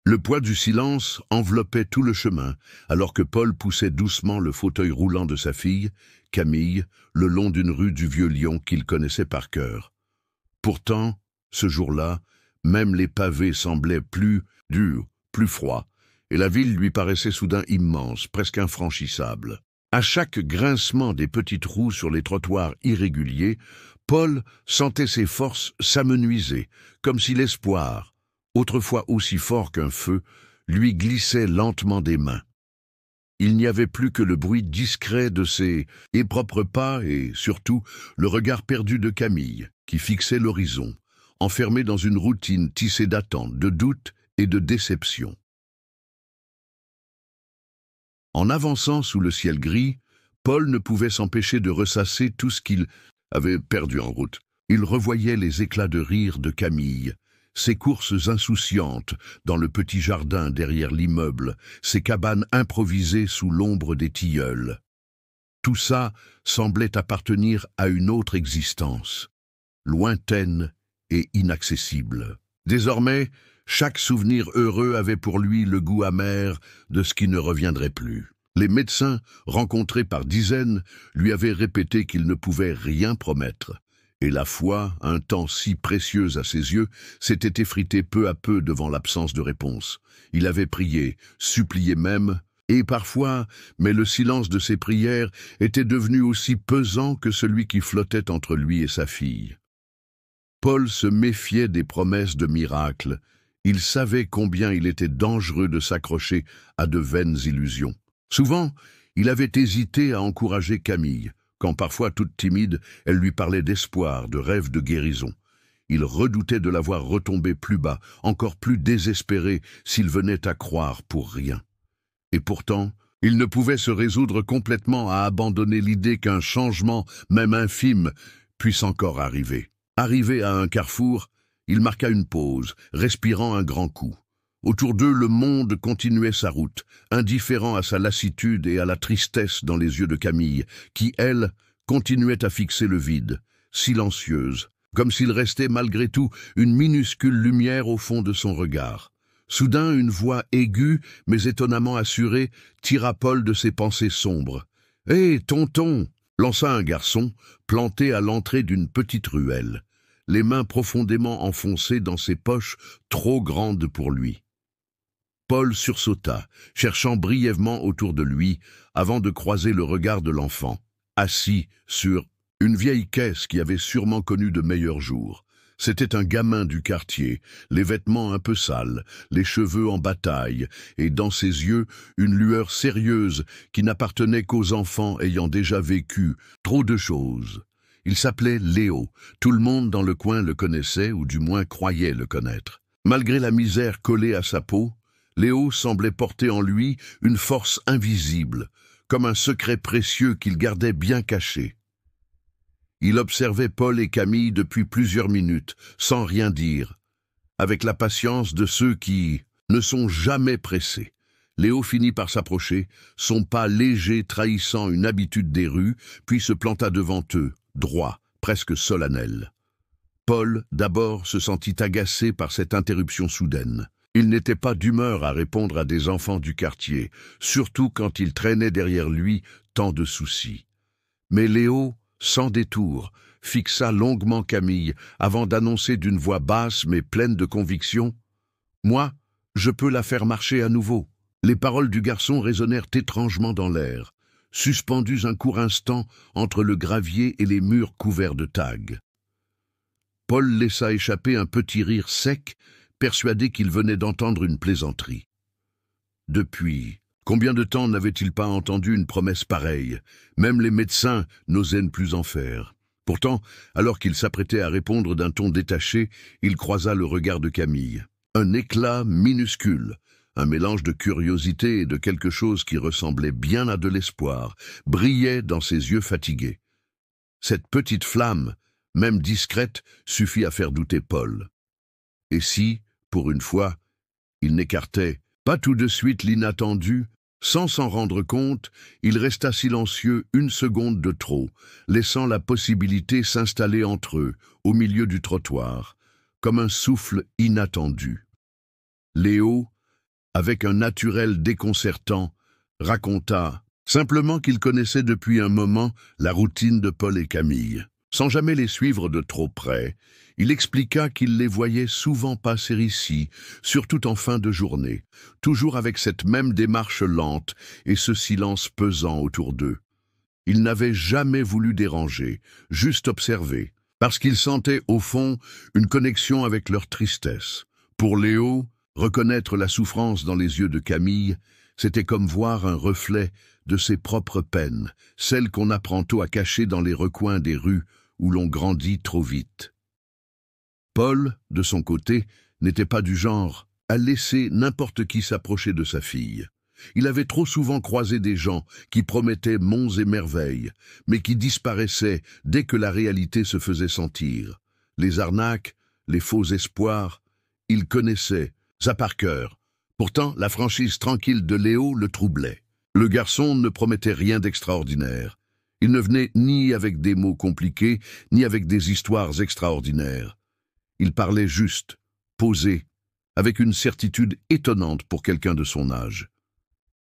Le poids du silence enveloppait tout le chemin, alors que Paul poussait doucement le fauteuil roulant de sa fille, Camille, le long d'une rue du Vieux-Lyon qu'il connaissait par cœur. Pourtant, ce jour-là, même les pavés semblaient plus durs, plus froids, et la ville lui paraissait soudain immense, presque infranchissable. À chaque grincement des petites roues sur les trottoirs irréguliers, Paul sentait ses forces s'amenuiser, comme si l'espoir, autrefois aussi fort qu'un feu, lui glissait lentement des mains. Il n'y avait plus que le bruit discret de ses propres pas et, surtout, le regard perdu de Camille, qui fixait l'horizon, enfermé dans une routine tissée d'attentes, de doutes et de déceptions. En avançant sous le ciel gris, Paul ne pouvait s'empêcher de ressasser tout ce qu'il avait perdu en route. Il revoyait les éclats de rire de Camille, ses courses insouciantes dans le petit jardin derrière l'immeuble, ses cabanes improvisées sous l'ombre des tilleuls. Tout ça semblait appartenir à une autre existence, lointaine et inaccessible. Désormais, chaque souvenir heureux avait pour lui le goût amer de ce qui ne reviendrait plus. Les médecins, rencontrés par dizaines, lui avaient répété qu'il ne pouvait rien promettre. Et la foi, un temps si précieux à ses yeux, s'était effritée peu à peu devant l'absence de réponse. Il avait prié, supplié même, et parfois, mais le silence de ses prières était devenu aussi pesant que celui qui flottait entre lui et sa fille. Paul se méfiait des promesses de miracles. Il savait combien il était dangereux de s'accrocher à de vaines illusions. Souvent, il avait hésité à encourager Camille, quand parfois, toute timide, elle lui parlait d'espoir, de rêve de guérison. Il redoutait de la voir retomber plus bas, encore plus désespéré s'il venait à croire pour rien. Et pourtant, il ne pouvait se résoudre complètement à abandonner l'idée qu'un changement, même infime, puisse encore arriver. Arrivé à un carrefour, il marqua une pause, respirant un grand coup. Autour d'eux, le monde continuait sa route, indifférent à sa lassitude et à la tristesse dans les yeux de Camille, qui, elle, continuait à fixer le vide, silencieuse, comme s'il restait malgré tout une minuscule lumière au fond de son regard. Soudain, une voix aiguë, mais étonnamment assurée, tira Paul de ses pensées sombres. « Hé, tonton !» lança un garçon, planté à l'entrée d'une petite ruelle, les mains profondément enfoncées dans ses poches trop grandes pour lui. Paul sursauta, cherchant brièvement autour de lui, avant de croiser le regard de l'enfant, assis sur une vieille caisse qui avait sûrement connu de meilleurs jours. C'était un gamin du quartier, les vêtements un peu sales, les cheveux en bataille, et dans ses yeux, une lueur sérieuse qui n'appartenait qu'aux enfants ayant déjà vécu trop de choses. Il s'appelait Léo. Tout le monde dans le coin le connaissait, ou du moins croyait le connaître. Malgré la misère collée à sa peau, Léo semblait porter en lui une force invisible, comme un secret précieux qu'il gardait bien caché. Il observait Paul et Camille depuis plusieurs minutes, sans rien dire, avec la patience de ceux qui ne sont jamais pressés. Léo finit par s'approcher, son pas léger trahissant une habitude des rues, puis se planta devant eux, droit, presque solennel. Paul, d'abord, se sentit agacé par cette interruption soudaine. Il n'était pas d'humeur à répondre à des enfants du quartier, surtout quand il traînait derrière lui tant de soucis. Mais Léo, sans détour, fixa longuement Camille avant d'annoncer d'une voix basse mais pleine de conviction « Moi, je peux la faire marcher à nouveau ». Les paroles du garçon résonnèrent étrangement dans l'air, suspendues un court instant entre le gravier et les murs couverts de tags. Paul laissa échapper un petit rire sec, persuadé qu'il venait d'entendre une plaisanterie. Depuis, combien de temps n'avait-il pas entendu une promesse pareille? Même les médecins n'osaient ne plus en faire. Pourtant, alors qu'il s'apprêtait à répondre d'un ton détaché, il croisa le regard de Camille. Un éclat minuscule, un mélange de curiosité et de quelque chose qui ressemblait bien à de l'espoir, brillait dans ses yeux fatigués. Cette petite flamme, même discrète, suffit à faire douter Paul. Et si, pour une fois, il n'écartait pas tout de suite l'inattendu, sans s'en rendre compte, il resta silencieux une seconde de trop, laissant la possibilité s'installer entre eux, au milieu du trottoir, comme un souffle inattendu. Léo, avec un naturel déconcertant, raconta simplement qu'il connaissait depuis un moment la routine de Paul et Camille. Sans jamais les suivre de trop près, il expliqua qu'il les voyait souvent passer ici, surtout en fin de journée, toujours avec cette même démarche lente et ce silence pesant autour d'eux. Il n'avait jamais voulu déranger, juste observer, parce qu'il sentait au fond une connexion avec leur tristesse. Pour Léo, reconnaître la souffrance dans les yeux de Camille, c'était comme voir un reflet de ses propres peines, celles qu'on apprend tôt à cacher dans les recoins des rues où l'on grandit trop vite. Paul, de son côté, n'était pas du genre à laisser n'importe qui s'approcher de sa fille. Il avait trop souvent croisé des gens qui promettaient monts et merveilles, mais qui disparaissaient dès que la réalité se faisait sentir. Les arnaques, les faux espoirs, il connaissait ça par cœur. Pourtant, la franchise tranquille de Léo le troublait. Le garçon ne promettait rien d'extraordinaire. Il ne venait ni avec des mots compliqués, ni avec des histoires extraordinaires. Il parlait juste, posé, avec une certitude étonnante pour quelqu'un de son âge.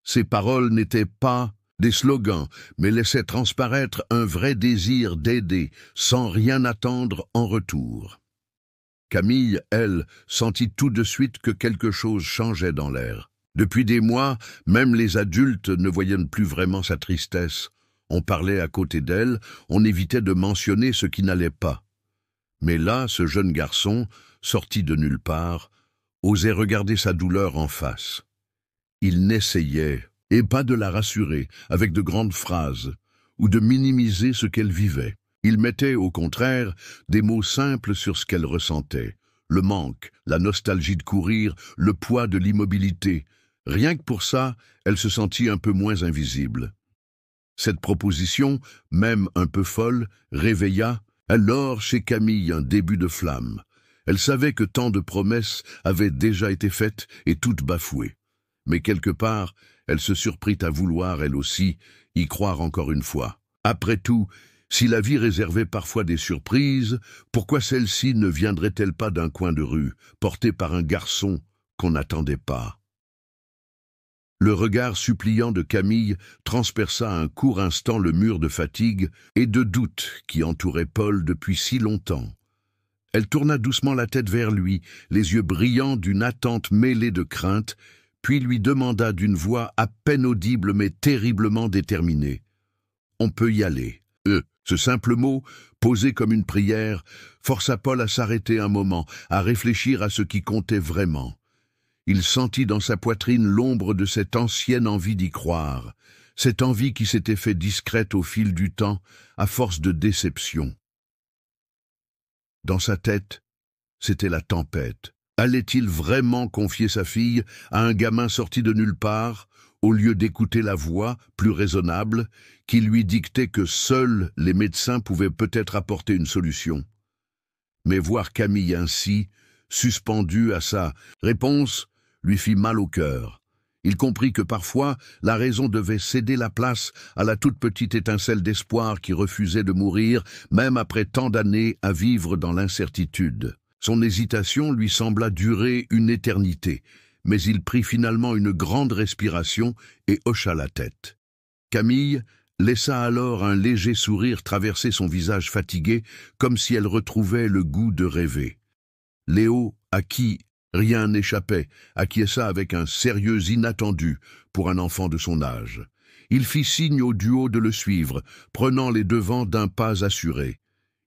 Ses paroles n'étaient pas des slogans, mais laissaient transparaître un vrai désir d'aider, sans rien attendre en retour. Camille, elle, sentit tout de suite que quelque chose changeait dans l'air. Depuis des mois, même les adultes ne voyaient plus vraiment sa tristesse. On parlait à côté d'elle, on évitait de mentionner ce qui n'allait pas. Mais là, ce jeune garçon, sorti de nulle part, osait regarder sa douleur en face. Il n'essayait, et pas de la rassurer, avec de grandes phrases, ou de minimiser ce qu'elle vivait. Il mettait, au contraire, des mots simples sur ce qu'elle ressentait. Le manque, la nostalgie de courir, le poids de l'immobilité. Rien que pour ça, elle se sentit un peu moins invisible. Cette proposition, même un peu folle, réveilla alors chez Camille un début de flamme. Elle savait que tant de promesses avaient déjà été faites et toutes bafouées. Mais quelque part, elle se surprit à vouloir, elle aussi, y croire encore une fois. Après tout, si la vie réservait parfois des surprises, pourquoi celle-ci ne viendrait-elle pas d'un coin de rue, portée par un garçon qu'on n'attendait pas? Le regard suppliant de Camille transperça un court instant le mur de fatigue et de doute qui entourait Paul depuis si longtemps. Elle tourna doucement la tête vers lui, les yeux brillants d'une attente mêlée de crainte, puis lui demanda d'une voix à peine audible mais terriblement déterminée. « On peut y aller. » Ce simple mot, posé comme une prière, força Paul à s'arrêter un moment, à réfléchir à ce qui comptait vraiment. Il sentit dans sa poitrine l'ombre de cette ancienne envie d'y croire, cette envie qui s'était fait discrète au fil du temps, à force de déception. Dans sa tête, c'était la tempête. Allait-il vraiment confier sa fille à un gamin sorti de nulle part, au lieu d'écouter la voix, plus raisonnable, qui lui dictait que seuls les médecins pouvaient peut-être apporter une solution? Mais voir Camille ainsi, suspendue à sa réponse, lui fit mal au cœur. Il comprit que parfois, la raison devait céder la place à la toute petite étincelle d'espoir qui refusait de mourir, même après tant d'années à vivre dans l'incertitude. Son hésitation lui sembla durer une éternité, mais il prit finalement une grande respiration et hocha la tête. Camille laissa alors un léger sourire traverser son visage fatigué, comme si elle retrouvait le goût de rêver. Léo, à qui rien n'échappait, acquiesça avec un sérieux inattendu pour un enfant de son âge. Il fit signe au duo de le suivre, prenant les devants d'un pas assuré.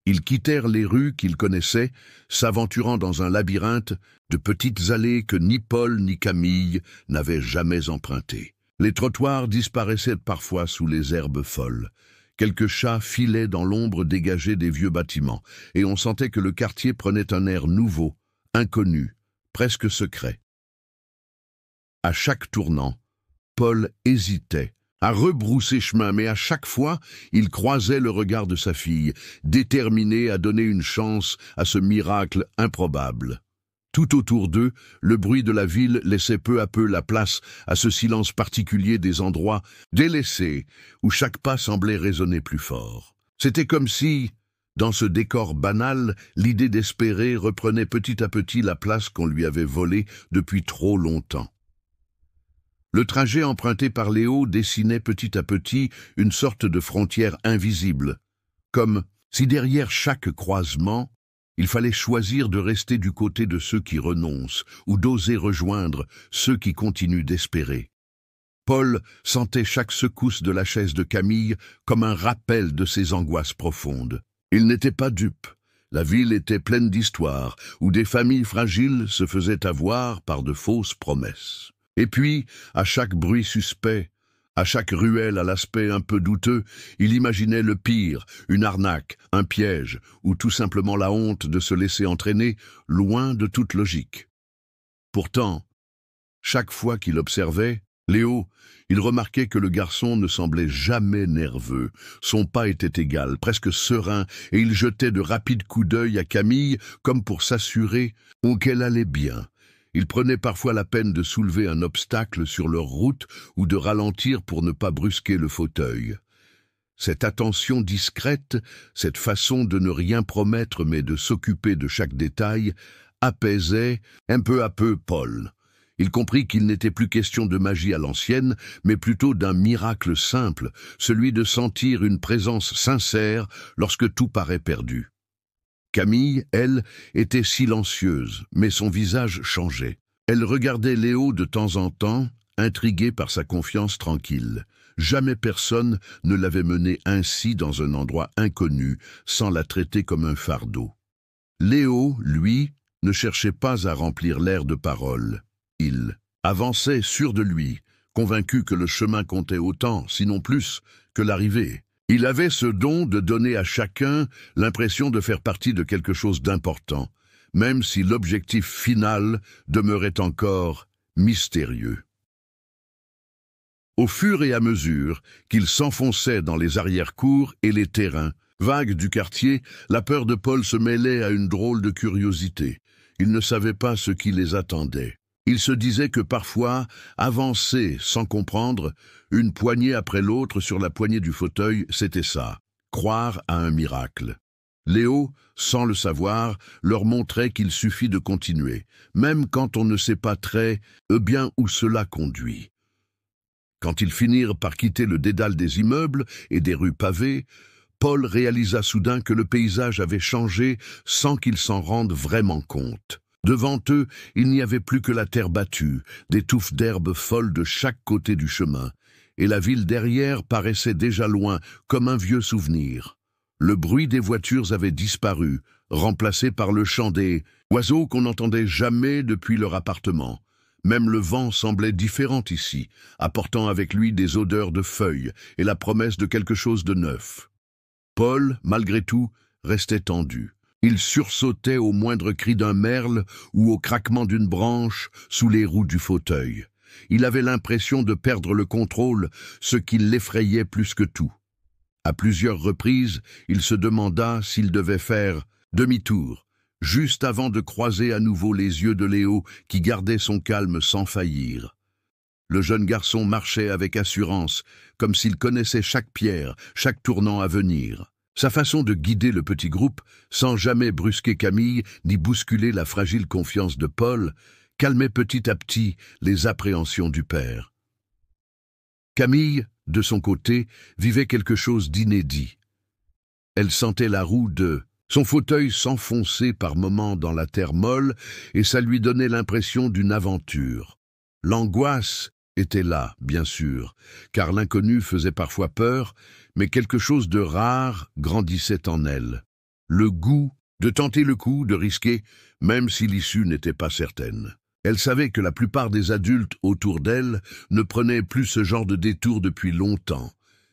Ils quittèrent les rues qu'ils connaissaient, s'aventurant dans un labyrinthe de petites allées que ni Paul ni Camille n'avaient jamais empruntées. Les trottoirs disparaissaient parfois sous les herbes folles. Quelques chats filaient dans l'ombre dégagée des vieux bâtiments, et on sentait que le quartier prenait un air nouveau, inconnu, presque secret. À chaque tournant, Paul hésitait à rebrousser chemin, mais à chaque fois, il croisait le regard de sa fille, déterminé à donner une chance à ce miracle improbable. Tout autour d'eux, le bruit de la ville laissait peu à peu la place à ce silence particulier des endroits délaissés, où chaque pas semblait résonner plus fort. C'était comme si, dans ce décor banal, l'idée d'espérer reprenait petit à petit la place qu'on lui avait volée depuis trop longtemps. Le trajet emprunté par Léo dessinait petit à petit une sorte de frontière invisible, comme si derrière chaque croisement, il fallait choisir de rester du côté de ceux qui renoncent ou d'oser rejoindre ceux qui continuent d'espérer. Paul sentait chaque secousse de la chaise de Camille comme un rappel de ses angoisses profondes. Il n'était pas dupe. La ville était pleine d'histoires où des familles fragiles se faisaient avoir par de fausses promesses. Et puis, à chaque bruit suspect, à chaque ruelle à l'aspect un peu douteux, il imaginait le pire, une arnaque, un piège, ou tout simplement la honte de se laisser entraîner, loin de toute logique. Pourtant, chaque fois qu'il observait Léo, il remarquait que le garçon ne semblait jamais nerveux. Son pas était égal, presque serein, et il jetait de rapides coups d'œil à Camille, comme pour s'assurer qu'elle allait bien. Il prenait parfois la peine de soulever un obstacle sur leur route ou de ralentir pour ne pas brusquer le fauteuil. Cette attention discrète, cette façon de ne rien promettre mais de s'occuper de chaque détail, apaisait un peu à peu Paul. Il comprit qu'il n'était plus question de magie à l'ancienne, mais plutôt d'un miracle simple, celui de sentir une présence sincère lorsque tout paraît perdu. Camille, elle, était silencieuse, mais son visage changeait. Elle regardait Léo de temps en temps, intriguée par sa confiance tranquille. Jamais personne ne l'avait menée ainsi dans un endroit inconnu, sans la traiter comme un fardeau. Léo, lui, ne cherchait pas à remplir l'air de paroles. Il avançait sûr de lui, convaincu que le chemin comptait autant, sinon plus, que l'arrivée. Il avait ce don de donner à chacun l'impression de faire partie de quelque chose d'important, même si l'objectif final demeurait encore mystérieux. Au fur et à mesure qu'il s'enfonçait dans les arrière-cours et les terrains vagues du quartier, la peur de Paul se mêlait à une drôle de curiosité. Il ne savait pas ce qui les attendait. Il se disait que parfois, avancer sans comprendre, une poignée après l'autre sur la poignée du fauteuil, c'était ça, croire à un miracle. Léo, sans le savoir, leur montrait qu'il suffit de continuer, même quand on ne sait pas très bien où cela conduit. Quand ils finirent par quitter le dédale des immeubles et des rues pavées, Paul réalisa soudain que le paysage avait changé sans qu'ils s'en rendent vraiment compte. Devant eux, il n'y avait plus que la terre battue, des touffes d'herbes folles de chaque côté du chemin, et la ville derrière paraissait déjà loin, comme un vieux souvenir. Le bruit des voitures avait disparu, remplacé par le chant des oiseaux qu'on n'entendait jamais depuis leur appartement. Même le vent semblait différent ici, apportant avec lui des odeurs de feuilles et la promesse de quelque chose de neuf. Paul, malgré tout, restait tendu. Il sursautait au moindre cri d'un merle ou au craquement d'une branche sous les roues du fauteuil. Il avait l'impression de perdre le contrôle, ce qui l'effrayait plus que tout. À plusieurs reprises, il se demanda s'il devait faire demi-tour, juste avant de croiser à nouveau les yeux de Léo qui gardait son calme sans faillir. Le jeune garçon marchait avec assurance, comme s'il connaissait chaque pierre, chaque tournant à venir. Sa façon de guider le petit groupe, sans jamais brusquer Camille ni bousculer la fragile confiance de Paul, calmait petit à petit les appréhensions du père. Camille, de son côté, vivait quelque chose d'inédit. Elle sentait la roue de son fauteuil s'enfoncer par moments dans la terre molle et ça lui donnait l'impression d'une aventure. L'angoisse était là, bien sûr, car l'inconnu faisait parfois peur, mais quelque chose de rare grandissait en elle. Le goût de tenter le coup, de risquer, même si l'issue n'était pas certaine. Elle savait que la plupart des adultes autour d'elle ne prenaient plus ce genre de détour depuis longtemps.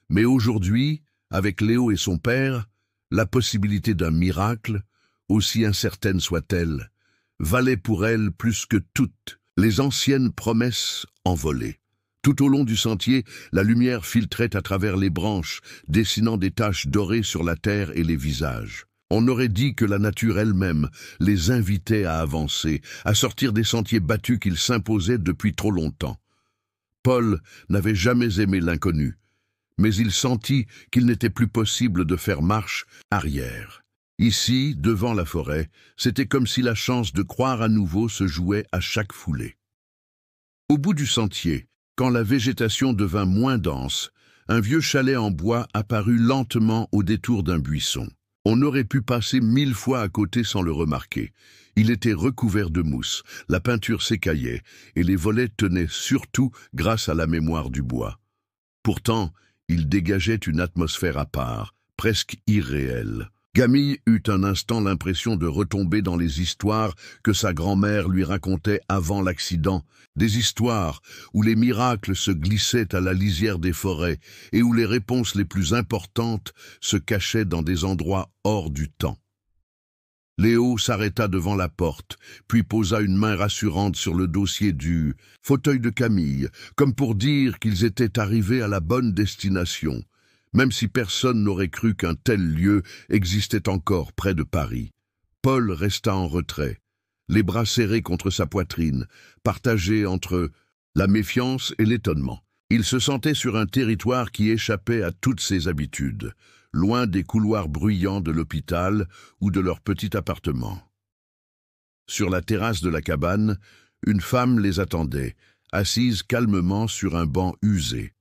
Mais aujourd'hui, avec Léo et son père, la possibilité d'un miracle, aussi incertaine soit-elle, valait pour elle plus que toutes les anciennes promesses envolées. Tout au long du sentier, la lumière filtrait à travers les branches, dessinant des taches dorées sur la terre et les visages. On aurait dit que la nature elle-même les invitait à avancer, à sortir des sentiers battus qu'ils s'imposaient depuis trop longtemps. Paul n'avait jamais aimé l'inconnu, mais il sentit qu'il n'était plus possible de faire marche arrière. Ici, devant la forêt, c'était comme si la chance de croire à nouveau se jouait à chaque foulée. Au bout du sentier, Quand la végétation devint moins dense, un vieux chalet en bois apparut lentement au détour d'un buisson. On aurait pu passer 1000 fois à côté sans le remarquer. Il était recouvert de mousse, la peinture s'écaillait, et les volets tenaient surtout grâce à la mémoire du bois. Pourtant, il dégageait une atmosphère à part, presque irréelle. Camille eut un instant l'impression de retomber dans les histoires que sa grand-mère lui racontait avant l'accident, des histoires où les miracles se glissaient à la lisière des forêts et où les réponses les plus importantes se cachaient dans des endroits hors du temps. Léo s'arrêta devant la porte, puis posa une main rassurante sur le dossier du fauteuil de Camille, comme pour dire qu'ils étaient arrivés à la bonne destination, même si personne n'aurait cru qu'un tel lieu existait encore près de Paris. Paul resta en retrait, les bras serrés contre sa poitrine, partagés entre la méfiance et l'étonnement. Il se sentait sur un territoire qui échappait à toutes ses habitudes, loin des couloirs bruyants de l'hôpital ou de leur petit appartement. Sur la terrasse de la cabane, une femme les attendait, assise calmement sur un banc usé.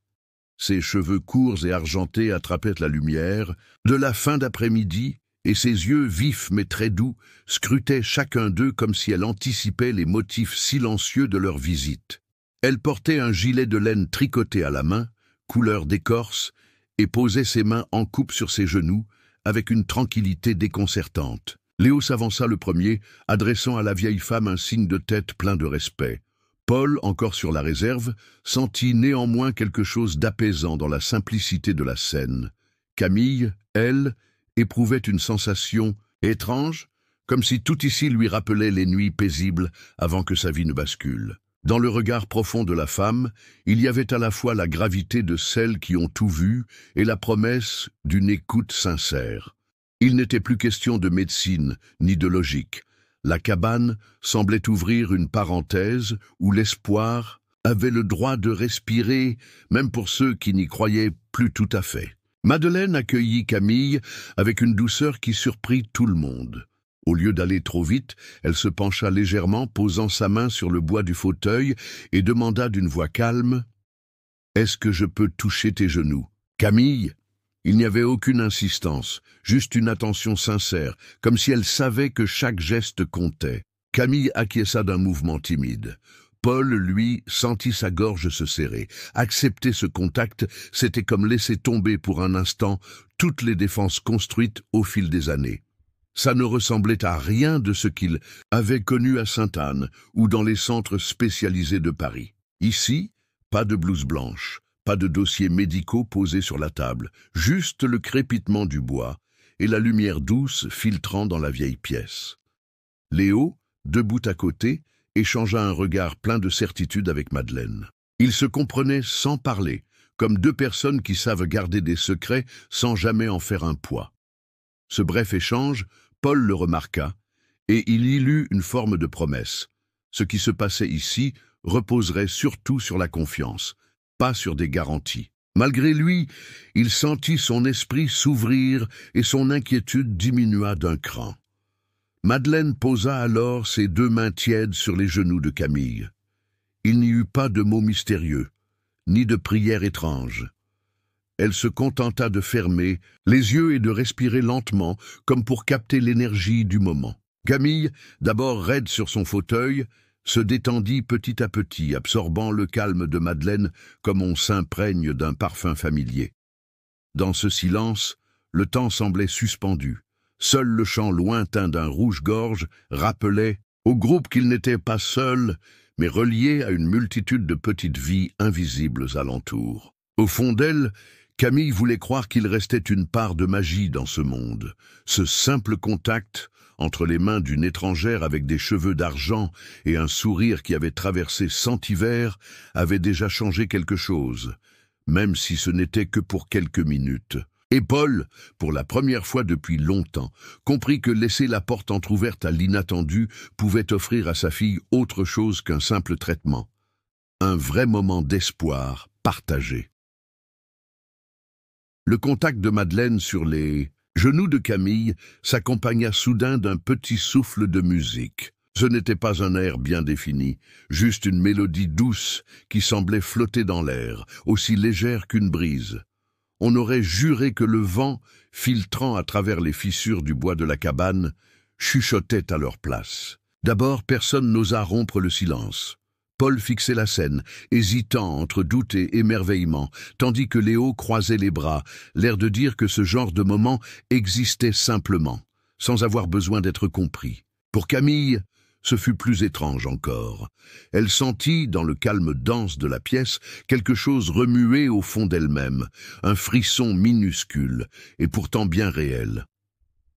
Ses cheveux courts et argentés attrapaient la lumière de la fin d'après-midi, et ses yeux vifs mais très doux scrutaient chacun d'eux comme si elle anticipait les motifs silencieux de leur visite. Elle portait un gilet de laine tricoté à la main, couleur d'écorce, et posait ses mains en coupe sur ses genoux, avec une tranquillité déconcertante. Léo s'avança le premier, adressant à la vieille femme un signe de tête plein de respect. Paul, encore sur la réserve, sentit néanmoins quelque chose d'apaisant dans la simplicité de la scène. Camille, elle, éprouvait une sensation étrange, comme si tout ici lui rappelait les nuits paisibles avant que sa vie ne bascule. Dans le regard profond de la femme, il y avait à la fois la gravité de celles qui ont tout vu et la promesse d'une écoute sincère. Il n'était plus question de médecine ni de logique. La cabane semblait ouvrir une parenthèse où l'espoir avait le droit de respirer, même pour ceux qui n'y croyaient plus tout à fait. Madeleine accueillit Camille avec une douceur qui surprit tout le monde. Au lieu d'aller trop vite, elle se pencha légèrement, posant sa main sur le bois du fauteuil, et demanda d'une voix calme « Est-ce que je peux toucher tes genoux ?» Camille, il n'y avait aucune insistance, juste une attention sincère, comme si elle savait que chaque geste comptait. Camille acquiesça d'un mouvement timide. Paul, lui, sentit sa gorge se serrer. Accepter ce contact, c'était comme laisser tomber pour un instant toutes les défenses construites au fil des années. Ça ne ressemblait à rien de ce qu'il avait connu à Sainte-Anne ou dans les centres spécialisés de Paris. Ici, pas de blouse blanche, pas de dossiers médicaux posés sur la table, juste le crépitement du bois et la lumière douce filtrant dans la vieille pièce. Léo, debout à côté, échangea un regard plein de certitude avec Madeleine. Ils se comprenaient sans parler, comme deux personnes qui savent garder des secrets sans jamais en faire un poids. Ce bref échange, Paul le remarqua, et il y lut une forme de promesse. Ce qui se passait ici reposerait surtout sur la confiance, pas sur des garanties. Malgré lui, il sentit son esprit s'ouvrir et son inquiétude diminua d'un cran. Madeleine posa alors ses deux mains tièdes sur les genoux de Camille. Il n'y eut pas de mots mystérieux, ni de prières étranges. Elle se contenta de fermer les yeux et de respirer lentement, comme pour capter l'énergie du moment. Camille, d'abord raide sur son fauteuil, se détendit petit à petit, absorbant le calme de Madeleine comme on s'imprègne d'un parfum familier. Dans ce silence, le temps semblait suspendu. Seul le chant lointain d'un rouge-gorge rappelait au groupe qu'il n'était pas seul, mais relié à une multitude de petites vies invisibles alentour. Au fond d'elle, Camille voulait croire qu'il restait une part de magie dans ce monde. Ce simple contact entre les mains d'une étrangère avec des cheveux d'argent et un sourire qui avait traversé 100 hivers avait déjà changé quelque chose, même si ce n'était que pour quelques minutes. Et Paul, pour la première fois depuis longtemps, comprit que laisser la porte entr'ouverte à l'inattendu pouvait offrir à sa fille autre chose qu'un simple traitement. Un vrai moment d'espoir partagé. Le contact de Madeleine sur les genoux de Camille s'accompagna soudain d'un petit souffle de musique. Ce n'était pas un air bien défini, juste une mélodie douce qui semblait flotter dans l'air, aussi légère qu'une brise. On aurait juré que le vent, filtrant à travers les fissures du bois de la cabane, chuchotait à leur place. D'abord, personne n'osa rompre le silence. Paul fixait la scène, hésitant entre doute et émerveillement, tandis que Léo croisait les bras, l'air de dire que ce genre de moment existait simplement, sans avoir besoin d'être compris. Pour Camille, ce fut plus étrange encore. Elle sentit, dans le calme dense de la pièce, quelque chose remuer au fond d'elle-même, un frisson minuscule, et pourtant bien réel.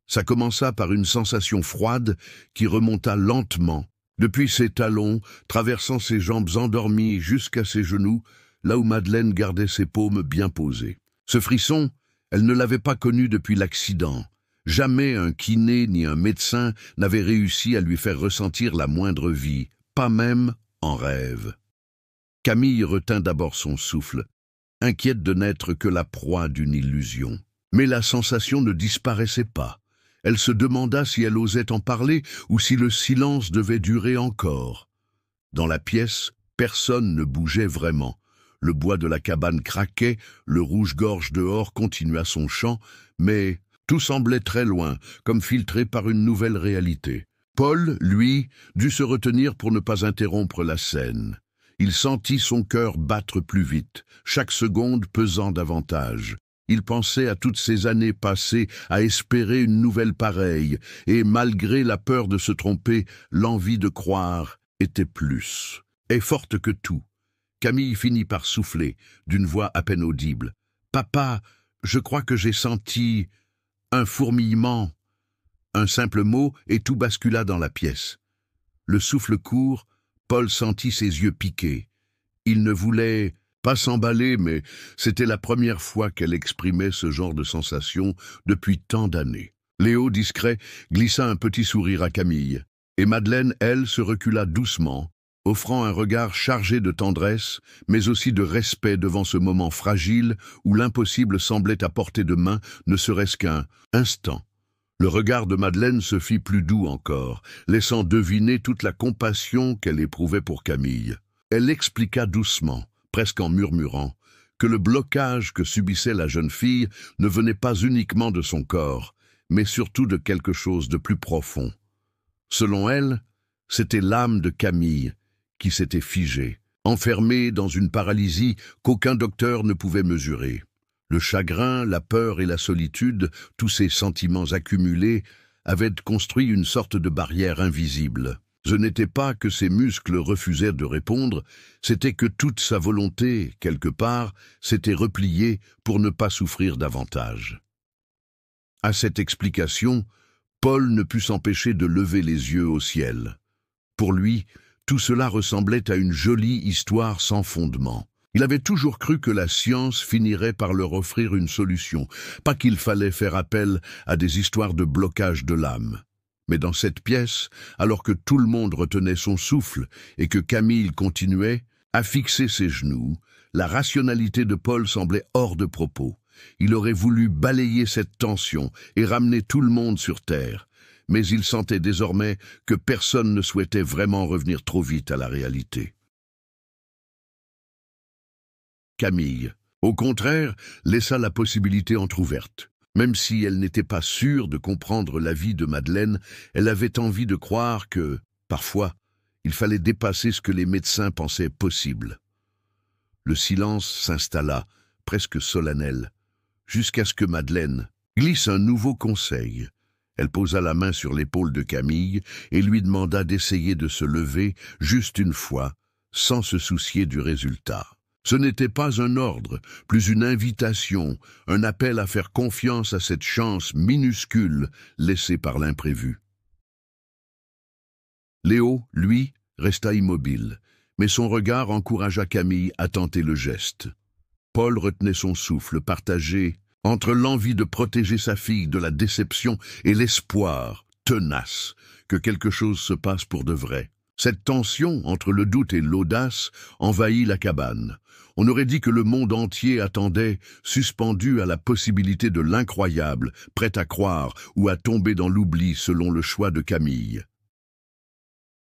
Ça commença par une sensation froide qui remonta lentement, depuis ses talons, traversant ses jambes endormies jusqu'à ses genoux, là où Madeleine gardait ses paumes bien posées. Ce frisson, elle ne l'avait pas connu depuis l'accident. Jamais un kiné ni un médecin n'avait réussi à lui faire ressentir la moindre vie, pas même en rêve. Camille retint d'abord son souffle, inquiète de n'être que la proie d'une illusion. Mais la sensation ne disparaissait pas. Elle se demanda si elle osait en parler ou si le silence devait durer encore. Dans la pièce, personne ne bougeait vraiment. Le bois de la cabane craquait, le rouge-gorge dehors continua son chant, mais tout semblait très loin, comme filtré par une nouvelle réalité. Paul, lui, dut se retenir pour ne pas interrompre la scène. Il sentit son cœur battre plus vite, chaque seconde pesant davantage. Il pensait à toutes ces années passées à espérer une nouvelle pareille, et malgré la peur de se tromper, l'envie de croire était plus. Et forte que tout, Camille finit par souffler, d'une voix à peine audible. « Papa, je crois que j'ai senti un fourmillement. » Un simple mot, et tout bascula dans la pièce. Le souffle court, Paul sentit ses yeux piquer. Il ne voulait pas s'emballer, mais c'était la première fois qu'elle exprimait ce genre de sensation depuis tant d'années. Léo, discret, glissa un petit sourire à Camille, et Madeleine, elle, se recula doucement, offrant un regard chargé de tendresse, mais aussi de respect devant ce moment fragile où l'impossible semblait à portée de main, ne serait-ce qu'un instant. Le regard de Madeleine se fit plus doux encore, laissant deviner toute la compassion qu'elle éprouvait pour Camille. Elle expliqua doucement, presque en murmurant, que le blocage que subissait la jeune fille ne venait pas uniquement de son corps, mais surtout de quelque chose de plus profond. Selon elle, c'était l'âme de Camille qui s'était figée, enfermée dans une paralysie qu'aucun docteur ne pouvait mesurer. Le chagrin, la peur et la solitude, tous ces sentiments accumulés, avaient construit une sorte de barrière invisible. Ce n'était pas que ses muscles refusèrent de répondre, c'était que toute sa volonté, quelque part, s'était repliée pour ne pas souffrir davantage. À cette explication, Paul ne put s'empêcher de lever les yeux au ciel. Pour lui, tout cela ressemblait à une jolie histoire sans fondement. Il avait toujours cru que la science finirait par leur offrir une solution, pas qu'il fallait faire appel à des histoires de blocage de l'âme. Mais dans cette pièce, alors que tout le monde retenait son souffle et que Camille continuait à fixer ses genoux, la rationalité de Paul semblait hors de propos. Il aurait voulu balayer cette tension et ramener tout le monde sur terre, mais il sentait désormais que personne ne souhaitait vraiment revenir trop vite à la réalité. Camille, au contraire, laissa la possibilité entr'ouverte. Même si elle n'était pas sûre de comprendre la vie de Madeleine, elle avait envie de croire que, parfois, il fallait dépasser ce que les médecins pensaient possible. Le silence s'installa, presque solennel, jusqu'à ce que Madeleine glisse un nouveau conseil. Elle posa la main sur l'épaule de Camille et lui demanda d'essayer de se lever juste une fois, sans se soucier du résultat. Ce n'était pas un ordre, plus une invitation, un appel à faire confiance à cette chance minuscule laissée par l'imprévu. Léo, lui, resta immobile, mais son regard encouragea Camille à tenter le geste. Paul retenait son souffle, partagé entre l'envie de protéger sa fille de la déception et l'espoir, tenace, que quelque chose se passe pour de vrai. Cette tension entre le doute et l'audace envahit la cabane. On aurait dit que le monde entier attendait, suspendu à la possibilité de l'incroyable, prêt à croire ou à tomber dans l'oubli selon le choix de Camille.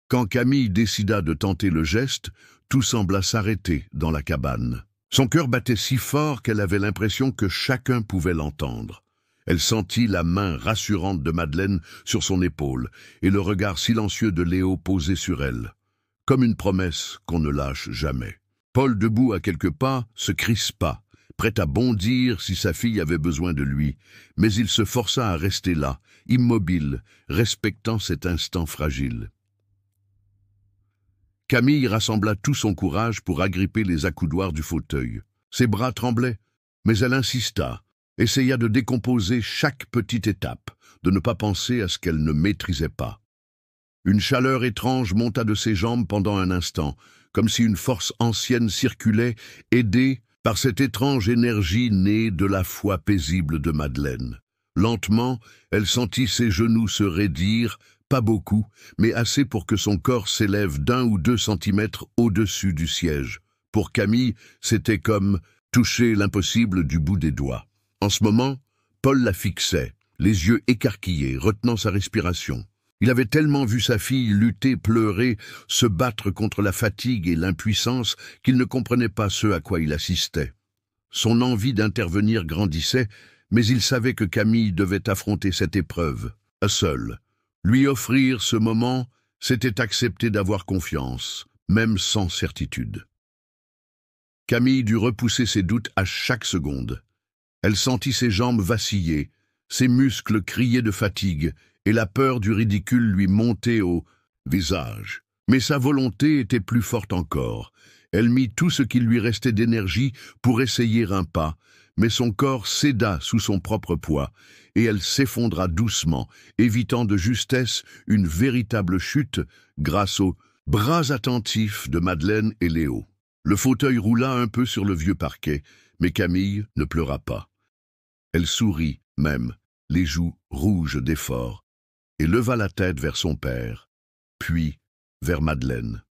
Quand Camille décida de tenter le geste, tout sembla s'arrêter dans la cabane. Son cœur battait si fort qu'elle avait l'impression que chacun pouvait l'entendre. Elle sentit la main rassurante de Madeleine sur son épaule et le regard silencieux de Léo posé sur elle, comme une promesse qu'on ne lâche jamais. Paul, debout à quelques pas, se crispa, prêt à bondir si sa fille avait besoin de lui, mais il se força à rester là, immobile, respectant cet instant fragile. Camille rassembla tout son courage pour agripper les accoudoirs du fauteuil. Ses bras tremblaient, mais elle insista, essaya de décomposer chaque petite étape, de ne pas penser à ce qu'elle ne maîtrisait pas. Une chaleur étrange monta de ses jambes pendant un instant, comme si une force ancienne circulait, aidée par cette étrange énergie née de la foi paisible de Madeleine. Lentement, elle sentit ses genoux se raidir, pas beaucoup, mais assez pour que son corps s'élève d'1 ou 2 centimètres au-dessus du siège. Pour Camille, c'était comme toucher l'impossible du bout des doigts. En ce moment, Paul la fixait, les yeux écarquillés, retenant sa respiration. Il avait tellement vu sa fille lutter, pleurer, se battre contre la fatigue et l'impuissance qu'il ne comprenait pas ce à quoi il assistait. Son envie d'intervenir grandissait, mais il savait que Camille devait affronter cette épreuve, seule. Lui offrir ce moment, c'était accepter d'avoir confiance, même sans certitude. Camille dut repousser ses doutes à chaque seconde. Elle sentit ses jambes vaciller, ses muscles crier de fatigue, et la peur du ridicule lui monter au visage. Mais sa volonté était plus forte encore. Elle mit tout ce qui lui restait d'énergie pour essayer un pas, mais son corps céda sous son propre poids, et elle s'effondra doucement, évitant de justesse une véritable chute grâce aux bras attentifs de Madeleine et Léo. Le fauteuil roula un peu sur le vieux parquet, mais Camille ne pleura pas. Elle sourit même, les joues rouges d'effort, et leva la tête vers son père, puis vers Madeleine.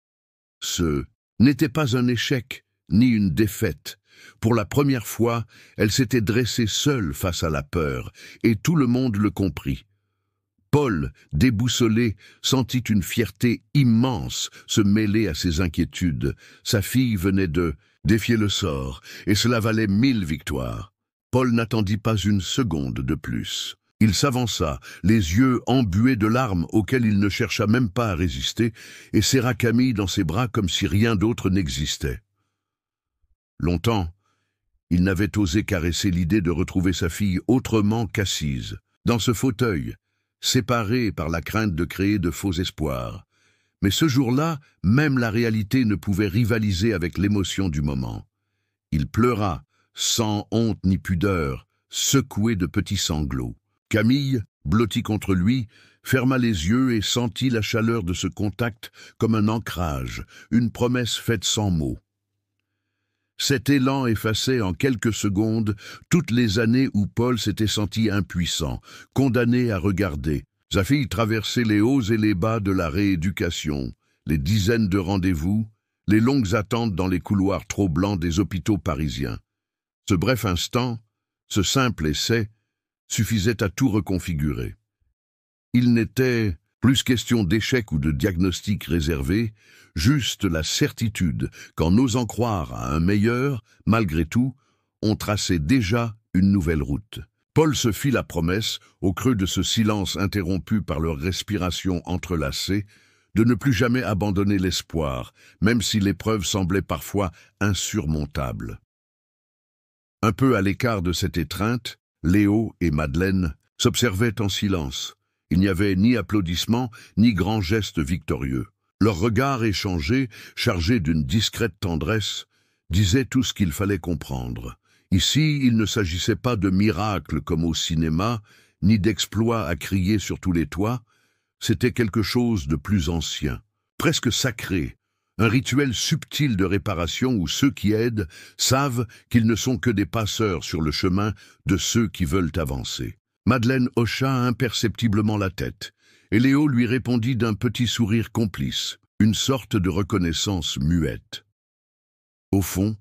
Ce n'était pas un échec, ni une défaite. Pour la première fois, elle s'était dressée seule face à la peur, et tout le monde le comprit. Paul, déboussolé, sentit une fierté immense se mêler à ses inquiétudes. Sa fille venait de défier le sort, et cela valait 1000 victoires. Paul n'attendit pas une seconde de plus. Il s'avança, les yeux embués de larmes auxquelles il ne chercha même pas à résister, et serra Camille dans ses bras comme si rien d'autre n'existait. Longtemps, il n'avait osé caresser l'idée de retrouver sa fille autrement qu'assise, dans ce fauteuil, séparée par la crainte de créer de faux espoirs. Mais ce jour-là, même la réalité ne pouvait rivaliser avec l'émotion du moment. Il pleura, sans honte ni pudeur, secoué de petits sanglots. Camille, blottie contre lui, ferma les yeux et sentit la chaleur de ce contact comme un ancrage, une promesse faite sans mots. Cet élan effaçait en quelques secondes toutes les années où Paul s'était senti impuissant, condamné à regarder. Sa fille traversait les hauts et les bas de la rééducation, les dizaines de rendez-vous, les longues attentes dans les couloirs trop blancs des hôpitaux parisiens. Ce bref instant, ce simple essai, suffisait à tout reconfigurer. Il n'était plus question d'échec ou de diagnostic réservé, juste la certitude qu'en osant croire à un meilleur, malgré tout, on traçait déjà une nouvelle route. Paul se fit la promesse, au creux de ce silence interrompu par leur respiration entrelacée, de ne plus jamais abandonner l'espoir, même si l'épreuve semblait parfois insurmontable. Un peu à l'écart de cette étreinte, Léo et Madeleine s'observaient en silence. Il n'y avait ni applaudissements, ni grands gestes victorieux. Leurs regards échangés, chargés d'une discrète tendresse, disaient tout ce qu'il fallait comprendre. Ici, il ne s'agissait pas de miracles comme au cinéma, ni d'exploits à crier sur tous les toits. C'était quelque chose de plus ancien, presque sacré, un rituel subtil de réparation où ceux qui aident savent qu'ils ne sont que des passeurs sur le chemin de ceux qui veulent avancer. Madeleine hocha imperceptiblement la tête, et Léo lui répondit d'un petit sourire complice, une sorte de reconnaissance muette. Au fond,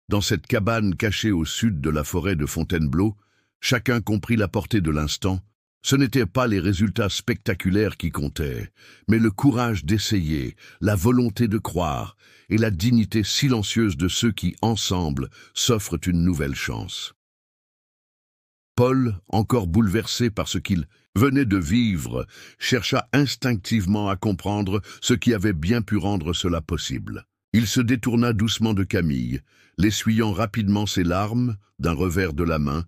dans cette cabane cachée au sud de la forêt de Fontainebleau, chacun comprit la portée de l'instant, Ce n'étaient pas les résultats spectaculaires qui comptaient, mais le courage d'essayer, la volonté de croire et la dignité silencieuse de ceux qui, ensemble, s'offrent une nouvelle chance. Paul, encore bouleversé par ce qu'il venait de vivre, chercha instinctivement à comprendre ce qui avait bien pu rendre cela possible. Il se détourna doucement de Camille, l'essuyant rapidement ses larmes d'un revers de la main,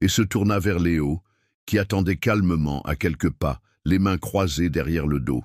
et se tourna vers Léo, qui attendait calmement à quelques pas, les mains croisées derrière le dos.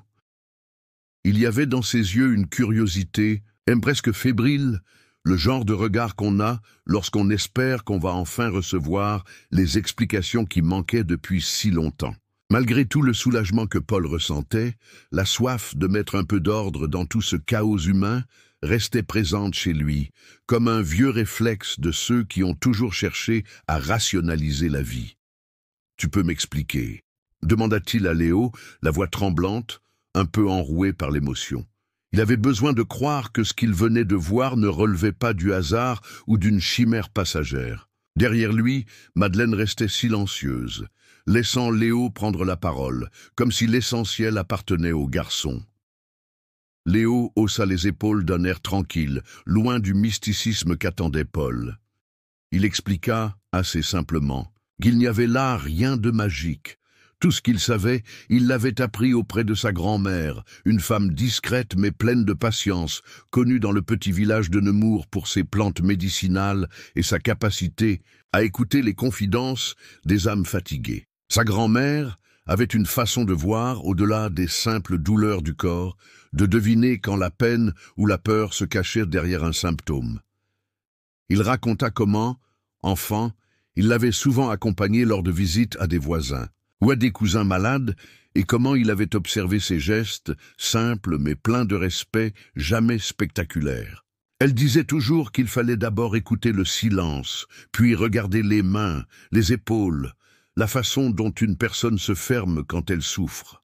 Il y avait dans ses yeux une curiosité, même presque fébrile, le genre de regard qu'on a lorsqu'on espère qu'on va enfin recevoir les explications qui manquaient depuis si longtemps. Malgré tout le soulagement que Paul ressentait, la soif de mettre un peu d'ordre dans tout ce chaos humain restait présente chez lui, comme un vieux réflexe de ceux qui ont toujours cherché à rationaliser la vie. « Tu peux m'expliquer ?» demanda-t-il à Léo, la voix tremblante, un peu enrouée par l'émotion. Il avait besoin de croire que ce qu'il venait de voir ne relevait pas du hasard ou d'une chimère passagère. Derrière lui, Madeleine restait silencieuse, laissant Léo prendre la parole, comme si l'essentiel appartenait au garçon. Léo haussa les épaules d'un air tranquille, loin du mysticisme qu'attendait Paul. Il expliqua, assez simplement, qu'il n'y avait là rien de magique. Tout ce qu'il savait, il l'avait appris auprès de sa grand-mère, une femme discrète mais pleine de patience, connue dans le petit village de Nemours pour ses plantes médicinales et sa capacité à écouter les confidences des âmes fatiguées. Sa grand-mère avait une façon de voir, au-delà des simples douleurs du corps, de deviner quand la peine ou la peur se cachaient derrière un symptôme. Il raconta comment, enfant, il l'avait souvent accompagné lors de visites à des voisins ou à des cousins malades, et comment il avait observé ses gestes, simples mais pleins de respect, jamais spectaculaires. Elle disait toujours qu'il fallait d'abord écouter le silence, puis regarder les mains, les épaules, la façon dont une personne se ferme quand elle souffre,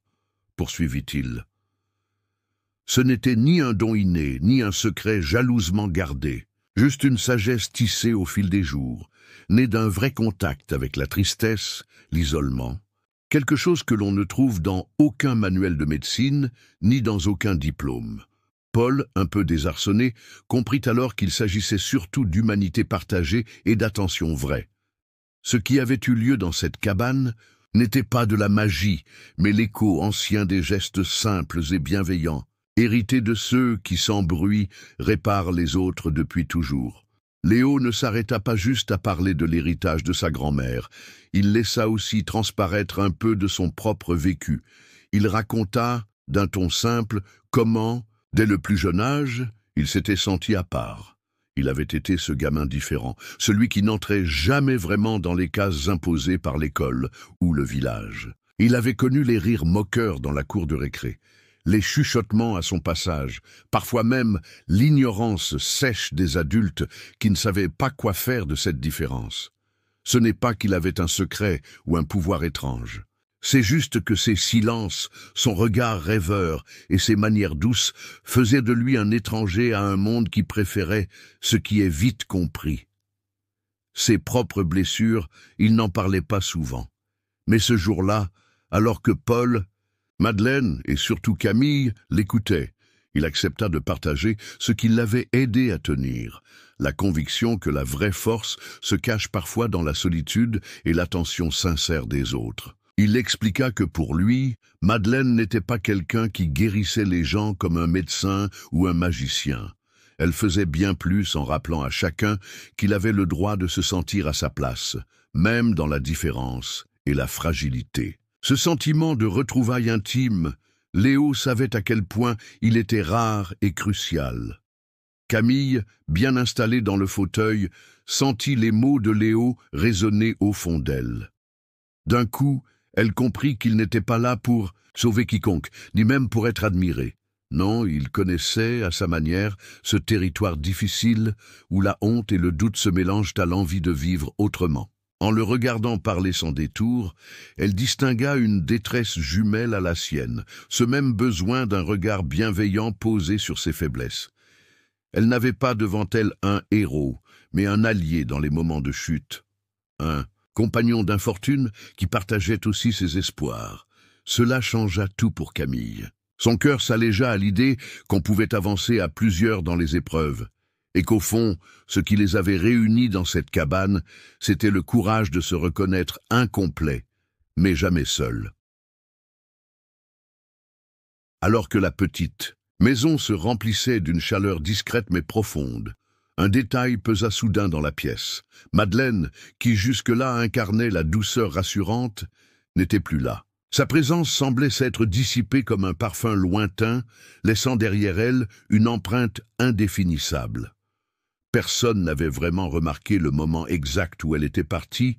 poursuivit-il. Ce n'était ni un don inné, ni un secret jalousement gardé, juste une sagesse tissée au fil des jours, née d'un vrai contact avec la tristesse, l'isolement, quelque chose que l'on ne trouve dans aucun manuel de médecine, ni dans aucun diplôme. Paul, un peu désarçonné, comprit alors qu'il s'agissait surtout d'humanité partagée et d'attention vraie. Ce qui avait eu lieu dans cette cabane n'était pas de la magie, mais l'écho ancien des gestes simples et bienveillants, hérité de ceux qui, sans bruit, réparent les autres depuis toujours. Léo ne s'arrêta pas juste à parler de l'héritage de sa grand-mère. Il laissa aussi transparaître un peu de son propre vécu. Il raconta, d'un ton simple, comment, dès le plus jeune âge, il s'était senti à part. Il avait été ce gamin différent, celui qui n'entrait jamais vraiment dans les cases imposées par l'école ou le village. Il avait connu les rires moqueurs dans la cour de récré, les chuchotements à son passage, parfois même l'ignorance sèche des adultes qui ne savaient pas quoi faire de cette différence. Ce n'est pas qu'il avait un secret ou un pouvoir étrange. C'est juste que ses silences, son regard rêveur et ses manières douces faisaient de lui un étranger à un monde qui préférait ce qui est vite compris. Ses propres blessures, il n'en parlait pas souvent. Mais ce jour-là, alors que Paul, Madeleine et surtout Camille l'écoutaient, il accepta de partager ce qui l'avait aidé à tenir, la conviction que la vraie force se cache parfois dans la solitude et l'attention sincère des autres. Il expliqua que pour lui, Madeleine n'était pas quelqu'un qui guérissait les gens comme un médecin ou un magicien. Elle faisait bien plus en rappelant à chacun qu'il avait le droit de se sentir à sa place, même dans la différence et la fragilité. Ce sentiment de retrouvailles intime, Léo savait à quel point il était rare et crucial. Camille, bien installée dans le fauteuil, sentit les mots de Léo résonner au fond d'elle. D'un coup, elle comprit qu'il n'était pas là pour sauver quiconque, ni même pour être admiré. Non, il connaissait, à sa manière, ce territoire difficile où la honte et le doute se mélangent à l'envie de vivre autrement. En le regardant parler sans détour, elle distingua une détresse jumelle à la sienne, ce même besoin d'un regard bienveillant posé sur ses faiblesses. Elle n'avait pas devant elle un héros, mais un allié dans les moments de chute. Un compagnon d'infortune qui partageait aussi ses espoirs. Cela changea tout pour Camille. Son cœur s'allégea à l'idée qu'on pouvait avancer à plusieurs dans les épreuves, et qu'au fond, ce qui les avait réunis dans cette cabane, c'était le courage de se reconnaître incomplet, mais jamais seul. Alors que la petite maison se remplissait d'une chaleur discrète mais profonde, un détail pesa soudain dans la pièce. Madeleine, qui jusque-là incarnait la douceur rassurante, n'était plus là. Sa présence semblait s'être dissipée comme un parfum lointain, laissant derrière elle une empreinte indéfinissable. Personne n'avait vraiment remarqué le moment exact où elle était partie,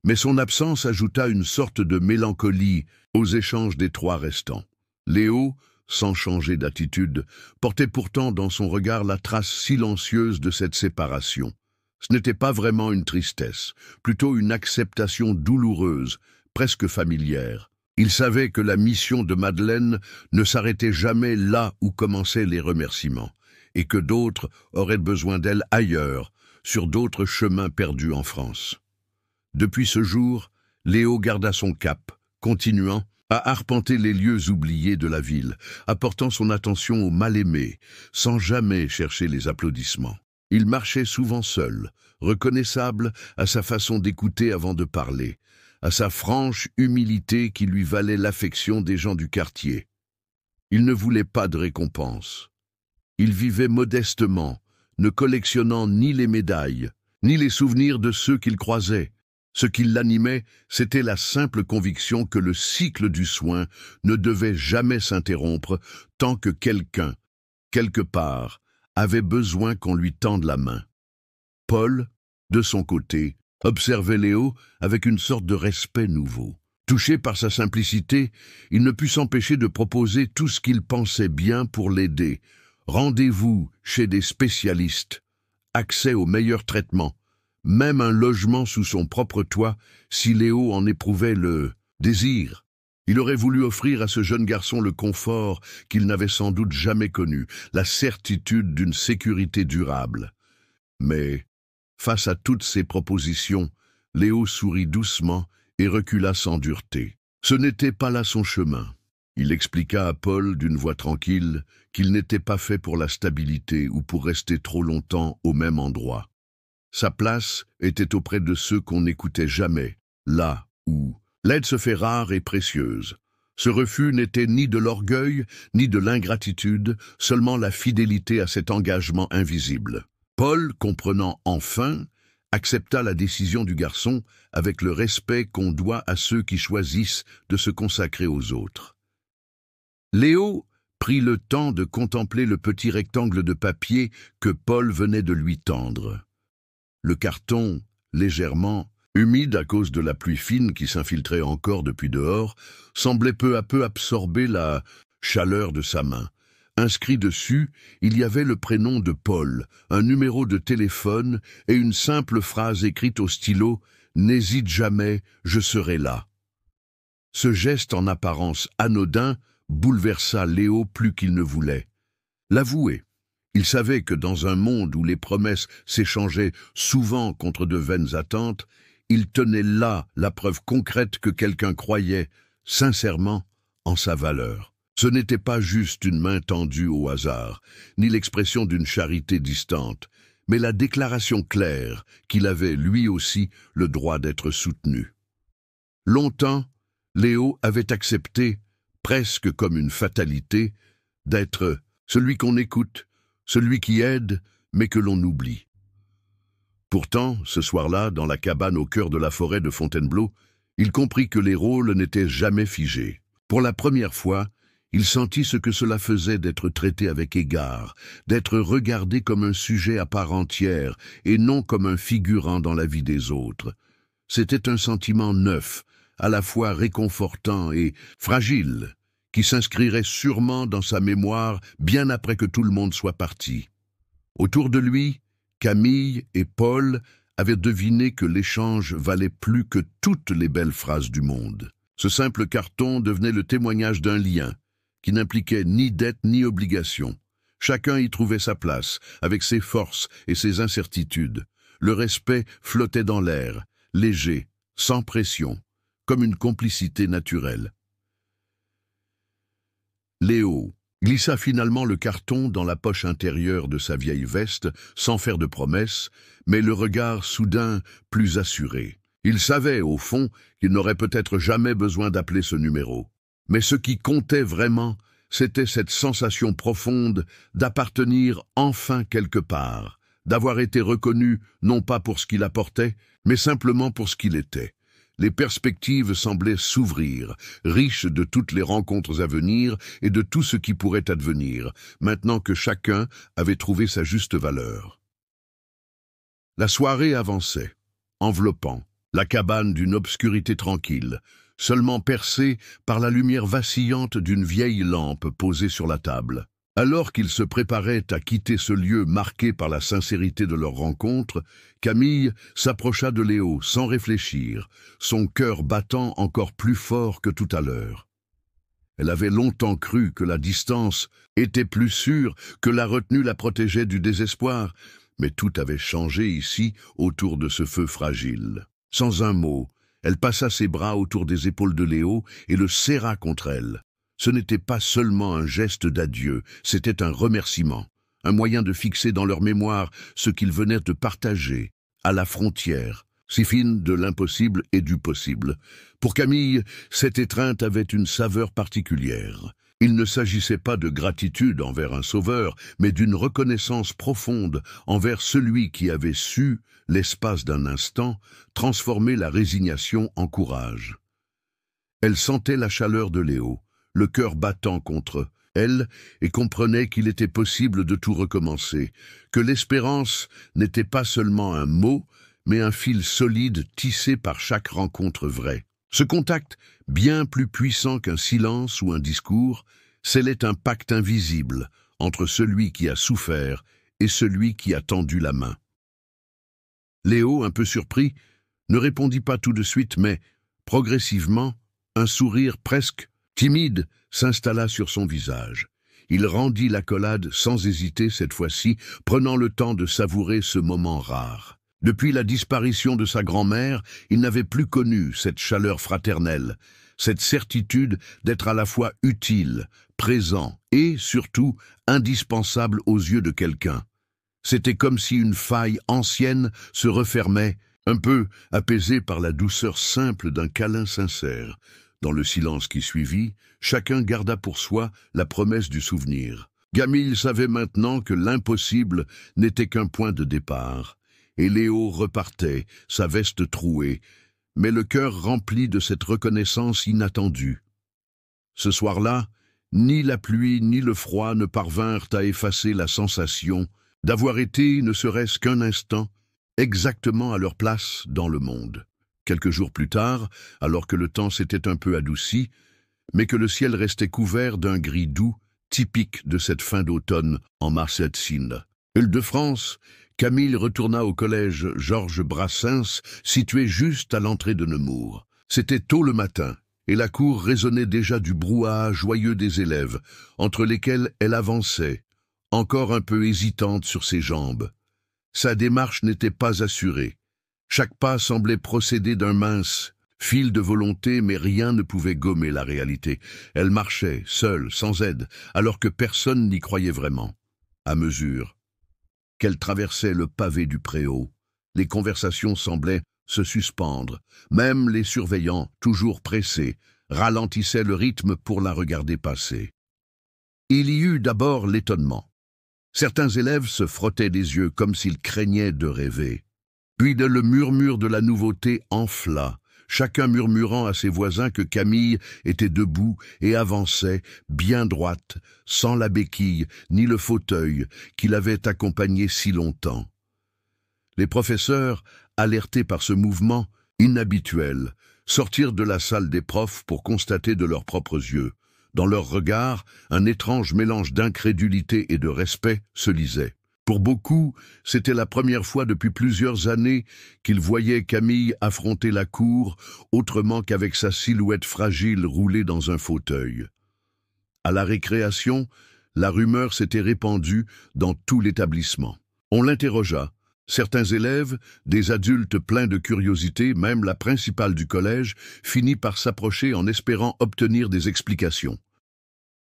mais son absence ajouta une sorte de mélancolie aux échanges des trois restants. Léo, sans changer d'attitude, portait pourtant dans son regard la trace silencieuse de cette séparation. Ce n'était pas vraiment une tristesse, plutôt une acceptation douloureuse, presque familière. Il savait que la mission de Madeleine ne s'arrêtait jamais là où commençaient les remerciements, et que d'autres auraient besoin d'elle ailleurs, sur d'autres chemins perdus en France. Depuis ce jour, Léo garda son cap, continuant à arpenter les lieux oubliés de la ville, apportant son attention aux mal-aimés, sans jamais chercher les applaudissements. Il marchait souvent seul, reconnaissable à sa façon d'écouter avant de parler, à sa franche humilité qui lui valait l'affection des gens du quartier. Il ne voulait pas de récompense. Il vivait modestement, ne collectionnant ni les médailles, ni les souvenirs de ceux qu'il croisait. Ce qui l'animait, c'était la simple conviction que le cycle du soin ne devait jamais s'interrompre tant que quelqu'un, quelque part, avait besoin qu'on lui tende la main. Paul, de son côté, observait Léo avec une sorte de respect nouveau. Touché par sa simplicité, il ne put s'empêcher de proposer tout ce qu'il pensait bien pour l'aider. Rendez-vous chez des spécialistes, accès aux meilleurs traitements, même un logement sous son propre toit si Léo en éprouvait le désir. Il aurait voulu offrir à ce jeune garçon le confort qu'il n'avait sans doute jamais connu, la certitude d'une sécurité durable. Mais, face à toutes ces propositions, Léo sourit doucement et recula sans dureté. Ce n'était pas là son chemin. Il expliqua à Paul d'une voix tranquille qu'il n'était pas fait pour la stabilité ou pour rester trop longtemps au même endroit. Sa place était auprès de ceux qu'on n'écoutait jamais, là où l'aide se fait rare et précieuse. Ce refus n'était ni de l'orgueil, ni de l'ingratitude, seulement la fidélité à cet engagement invisible. Paul, comprenant enfin, accepta la décision du garçon avec le respect qu'on doit à ceux qui choisissent de se consacrer aux autres. Léo prit le temps de contempler le petit rectangle de papier que Paul venait de lui tendre. Le carton, légèrement humide à cause de la pluie fine qui s'infiltrait encore depuis dehors, semblait peu à peu absorber la chaleur de sa main. Inscrit dessus, il y avait le prénom de Paul, un numéro de téléphone et une simple phrase écrite au stylo « N'hésite jamais, je serai là ». Ce geste en apparence anodin bouleversa Léo plus qu'il ne voulait. L'avouer. Il savait que dans un monde où les promesses s'échangeaient souvent contre de vaines attentes, il tenait là la preuve concrète que quelqu'un croyait, sincèrement, en sa valeur. Ce n'était pas juste une main tendue au hasard, ni l'expression d'une charité distante, mais la déclaration claire qu'il avait, lui aussi, le droit d'être soutenu. Longtemps, Léo avait accepté, presque comme une fatalité, d'être celui qu'on écoute, celui qui aide, mais que l'on oublie. Pourtant, ce soir-là, dans la cabane au cœur de la forêt de Fontainebleau, il comprit que les rôles n'étaient jamais figés. Pour la première fois, il sentit ce que cela faisait d'être traité avec égard, d'être regardé comme un sujet à part entière et non comme un figurant dans la vie des autres. C'était un sentiment neuf, à la fois réconfortant et fragile, qui s'inscrirait sûrement dans sa mémoire bien après que tout le monde soit parti. Autour de lui, Camille et Paul avaient deviné que l'échange valait plus que toutes les belles phrases du monde. Ce simple carton devenait le témoignage d'un lien, qui n'impliquait ni dette ni obligation. Chacun y trouvait sa place, avec ses forces et ses incertitudes. Le respect flottait dans l'air, léger, sans pression, comme une complicité naturelle. Léo glissa finalement le carton dans la poche intérieure de sa vieille veste, sans faire de promesses, mais le regard soudain plus assuré. Il savait, au fond, qu'il n'aurait peut-être jamais besoin d'appeler ce numéro. Mais ce qui comptait vraiment, c'était cette sensation profonde d'appartenir enfin quelque part, d'avoir été reconnu non pas pour ce qu'il apportait, mais simplement pour ce qu'il était. Les perspectives semblaient s'ouvrir, riches de toutes les rencontres à venir et de tout ce qui pourrait advenir, maintenant que chacun avait trouvé sa juste valeur. La soirée avançait, enveloppant la cabane d'une obscurité tranquille, seulement percée par la lumière vacillante d'une vieille lampe posée sur la table. Alors qu'ils se préparaient à quitter ce lieu marqué par la sincérité de leur rencontre, Camille s'approcha de Léo sans réfléchir, son cœur battant encore plus fort que tout à l'heure. Elle avait longtemps cru que la distance était plus sûre, que la retenue la protégeait du désespoir, mais tout avait changé ici autour de ce feu fragile. Sans un mot, elle passa ses bras autour des épaules de Léo et le serra contre elle. Ce n'était pas seulement un geste d'adieu, c'était un remerciement, un moyen de fixer dans leur mémoire ce qu'ils venaient de partager, à la frontière, si fine de l'impossible et du possible. Pour Camille, cette étreinte avait une saveur particulière. Il ne s'agissait pas de gratitude envers un sauveur, mais d'une reconnaissance profonde envers celui qui avait su, l'espace d'un instant, transformer la résignation en courage. Elle sentait la chaleur de Léo, le cœur battant contre elle, et comprenait qu'il était possible de tout recommencer, que l'espérance n'était pas seulement un mot, mais un fil solide tissé par chaque rencontre vraie. Ce contact, bien plus puissant qu'un silence ou un discours, scellait un pacte invisible entre celui qui a souffert et celui qui a tendu la main. Léo, un peu surpris, ne répondit pas tout de suite, mais, progressivement, un sourire presque timide s'installa sur son visage. Il rendit l'accolade sans hésiter cette fois-ci, prenant le temps de savourer ce moment rare. Depuis la disparition de sa grand-mère, il n'avait plus connu cette chaleur fraternelle, cette certitude d'être à la fois utile, présent et, surtout, indispensable aux yeux de quelqu'un. C'était comme si une faille ancienne se refermait, un peu apaisée par la douceur simple d'un câlin sincère. Dans le silence qui suivit, chacun garda pour soi la promesse du souvenir. Camille savait maintenant que l'impossible n'était qu'un point de départ. Et Léo repartait, sa veste trouée, mais le cœur rempli de cette reconnaissance inattendue. Ce soir-là, ni la pluie ni le froid ne parvinrent à effacer la sensation d'avoir été, ne serait-ce qu'un instant, exactement à leur place dans le monde. Quelques jours plus tard, alors que le temps s'était un peu adouci, mais que le ciel restait couvert d'un gris doux, typique de cette fin d'automne en Marcellsine. Île-de-France, Camille retourna au collège Georges Brassens, situé juste à l'entrée de Nemours. C'était tôt le matin, et la cour résonnait déjà du brouhaha joyeux des élèves, entre lesquels elle avançait, encore un peu hésitante sur ses jambes. Sa démarche n'était pas assurée. Chaque pas semblait procéder d'un mince fil de volonté, mais rien ne pouvait gommer la réalité. Elle marchait, seule, sans aide, alors que personne n'y croyait vraiment. À mesure qu'elle traversait le pavé du préau, les conversations semblaient se suspendre. Même les surveillants, toujours pressés, ralentissaient le rythme pour la regarder passer. Il y eut d'abord l'étonnement. Certains élèves se frottaient les yeux comme s'ils craignaient de rêver. Puis le murmure de la nouveauté enfla, chacun murmurant à ses voisins que Camille était debout et avançait, bien droite, sans la béquille ni le fauteuil qui l'avait accompagnée si longtemps. Les professeurs, alertés par ce mouvement inhabituel, sortirent de la salle des profs pour constater de leurs propres yeux. Dans leurs regards, un étrange mélange d'incrédulité et de respect se lisait. Pour beaucoup, c'était la première fois depuis plusieurs années qu'ils voyaient Camille affronter la cour autrement qu'avec sa silhouette fragile roulée dans un fauteuil. À la récréation, la rumeur s'était répandue dans tout l'établissement. On l'interrogea, Certains élèves, des adultes pleins de curiosité, même la principale du collège, finit par s'approcher en espérant obtenir des explications.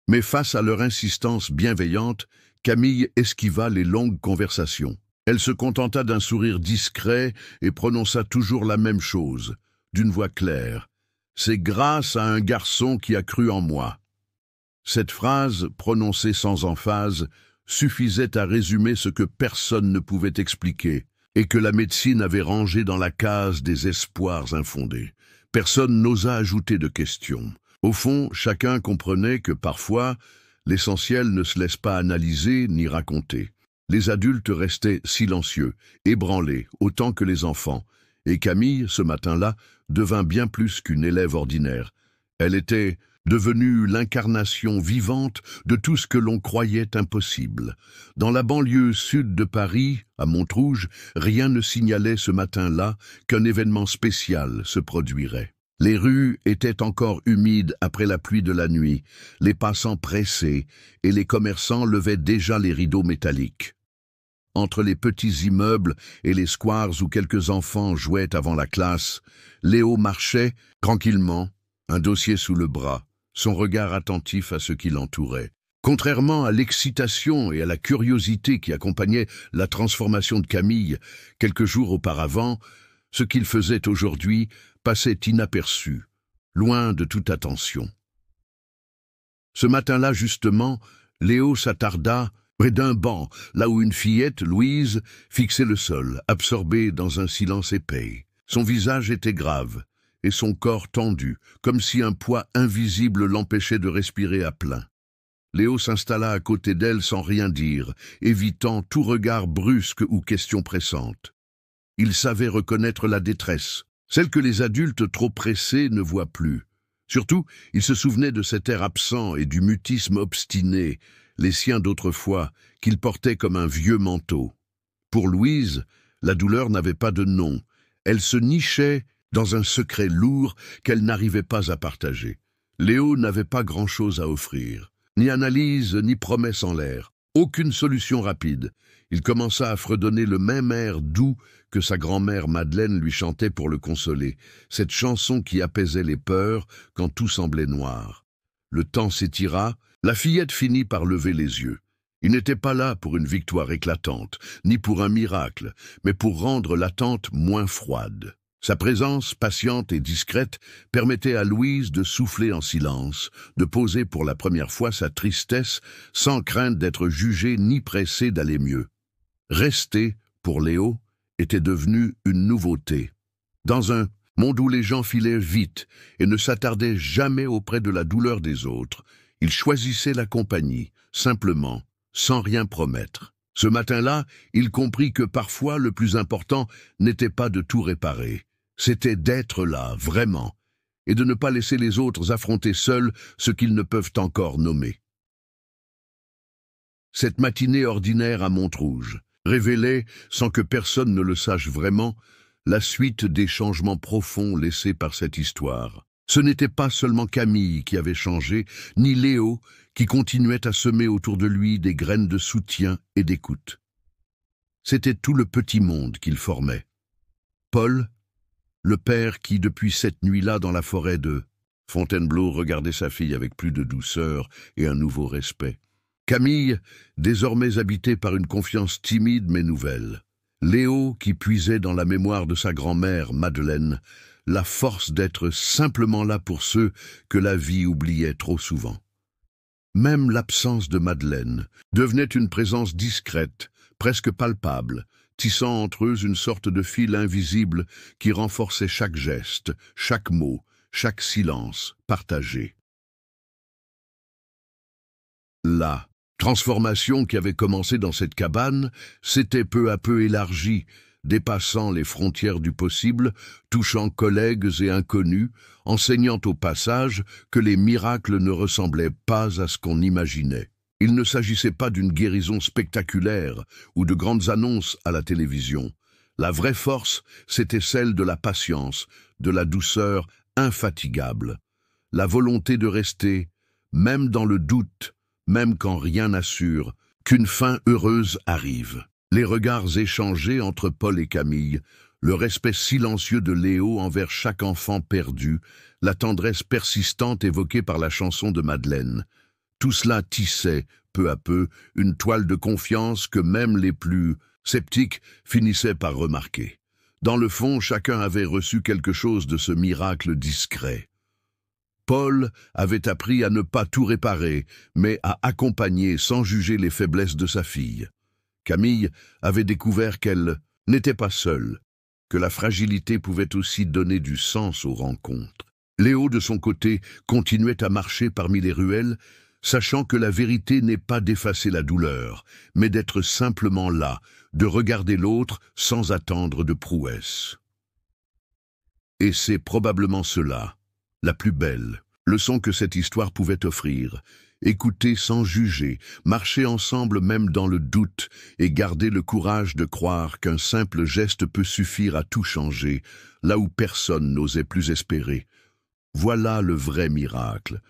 Mais face à leur insistance bienveillante, Camille esquiva les longues conversations. Elle se contenta d'un sourire discret et prononça toujours la même chose, d'une voix claire. « C'est grâce à un garçon qui a cru en moi. » Cette phrase, prononcée sans emphase, suffisait à résumer ce que personne ne pouvait expliquer et que la médecine avait rangé dans la case des espoirs infondés. Personne n'osa ajouter de questions. Au fond, chacun comprenait que parfois, l'essentiel ne se laisse pas analyser ni raconter. Les adultes restaient silencieux, ébranlés, autant que les enfants, et Camille, ce matin-là, devint bien plus qu'une élève ordinaire. Elle était devenue l'incarnation vivante de tout ce que l'on croyait impossible. Dans la banlieue sud de Paris, à Montrouge, rien ne signalait ce matin-là qu'un événement spécial se produirait. Les rues étaient encore humides après la pluie de la nuit, les passants pressés, et les commerçants levaient déjà les rideaux métalliques. Entre les petits immeubles et les squares où quelques enfants jouaient avant la classe, Léo marchait tranquillement, un dossier sous le bras, son regard attentif à ce qui l'entourait. Contrairement à l'excitation et à la curiosité qui accompagnaient la transformation de Camille quelques jours auparavant, ce qu'il faisait aujourd'hui passait inaperçu, loin de toute attention. Ce matin-là, justement, Léo s'attarda près d'un banc, là où une fillette, Louise, fixait le sol, absorbée dans un silence épais. Son visage était grave, et son corps tendu, comme si un poids invisible l'empêchait de respirer à plein. Léo s'installa à côté d'elle sans rien dire, évitant tout regard brusque ou question pressante. Il savait reconnaître la détresse, celle que les adultes trop pressés ne voient plus. Surtout, il se souvenait de cet air absent et du mutisme obstiné, les siens d'autrefois, qu'il portait comme un vieux manteau. Pour Louise, la douleur n'avait pas de nom. Elle se nichait dans un secret lourd qu'elle n'arrivait pas à partager. Léo n'avait pas grand-chose à offrir, ni analyse, ni promesse en l'air, aucune solution rapide. Il commença à fredonner le même air doux que sa grand-mère Madeleine lui chantait pour le consoler, cette chanson qui apaisait les peurs quand tout semblait noir. Le temps s'étira, la fillette finit par lever les yeux. Il n'était pas là pour une victoire éclatante, ni pour un miracle, mais pour rendre l'attente moins froide. Sa présence, patiente et discrète, permettait à Louise de souffler en silence, de poser pour la première fois sa tristesse sans crainte d'être jugée ni pressée d'aller mieux. Rester, pour Léo, était devenu une nouveauté. Dans un monde où les gens filaient vite et ne s'attardaient jamais auprès de la douleur des autres, il choisissait la compagnie, simplement, sans rien promettre. Ce matin-là, il comprit que parfois le plus important n'était pas de tout réparer, c'était d'être là, vraiment, et de ne pas laisser les autres affronter seuls ce qu'ils ne peuvent encore nommer. Cette matinée ordinaire à Montrouge révélait, sans que personne ne le sache vraiment, la suite des changements profonds laissés par cette histoire. Ce n'était pas seulement Camille qui avait changé, ni Léo qui continuait à semer autour de lui des graines de soutien et d'écoute. C'était tout le petit monde qu'il formait. Paul, le père qui, depuis cette nuit-là dans la forêt de Fontainebleau, regardait sa fille avec plus de douceur et un nouveau respect. Camille, désormais habitée par une confiance timide mais nouvelle. Léo, qui puisait dans la mémoire de sa grand-mère, Madeleine, la force d'être simplement là pour ceux que la vie oubliait trop souvent. Même l'absence de Madeleine devenait une présence discrète, presque palpable, tissant entre eux une sorte de fil invisible qui renforçait chaque geste, chaque mot, chaque silence partagé. La transformation qui avait commencé dans cette cabane s'était peu à peu élargie, dépassant les frontières du possible, touchant collègues et inconnus, enseignant au passage que les miracles ne ressemblaient pas à ce qu'on imaginait. Il ne s'agissait pas d'une guérison spectaculaire ou de grandes annonces à la télévision. La vraie force, c'était celle de la patience, de la douceur infatigable, la volonté de rester, même dans le doute, même quand rien n'assure, qu'une fin heureuse arrive. Les regards échangés entre Paul et Camille, le respect silencieux de Léo envers chaque enfant perdu, la tendresse persistante évoquée par la chanson de Madeleine. Tout cela tissait, peu à peu, une toile de confiance que même les plus sceptiques finissaient par remarquer. Dans le fond, chacun avait reçu quelque chose de ce miracle discret. Paul avait appris à ne pas tout réparer, mais à accompagner sans juger les faiblesses de sa fille. Camille avait découvert qu'elle n'était pas seule, que la fragilité pouvait aussi donner du sens aux rencontres. Léo, de son côté, continuait à marcher parmi les ruelles, sachant que la vérité n'est pas d'effacer la douleur, mais d'être simplement là, de regarder l'autre sans attendre de prouesse. Et c'est probablement cela, la plus belle leçon que cette histoire pouvait offrir. Écouter sans juger, marcher ensemble même dans le doute et garder le courage de croire qu'un simple geste peut suffire à tout changer, là où personne n'osait plus espérer. Voilà le vrai miracle,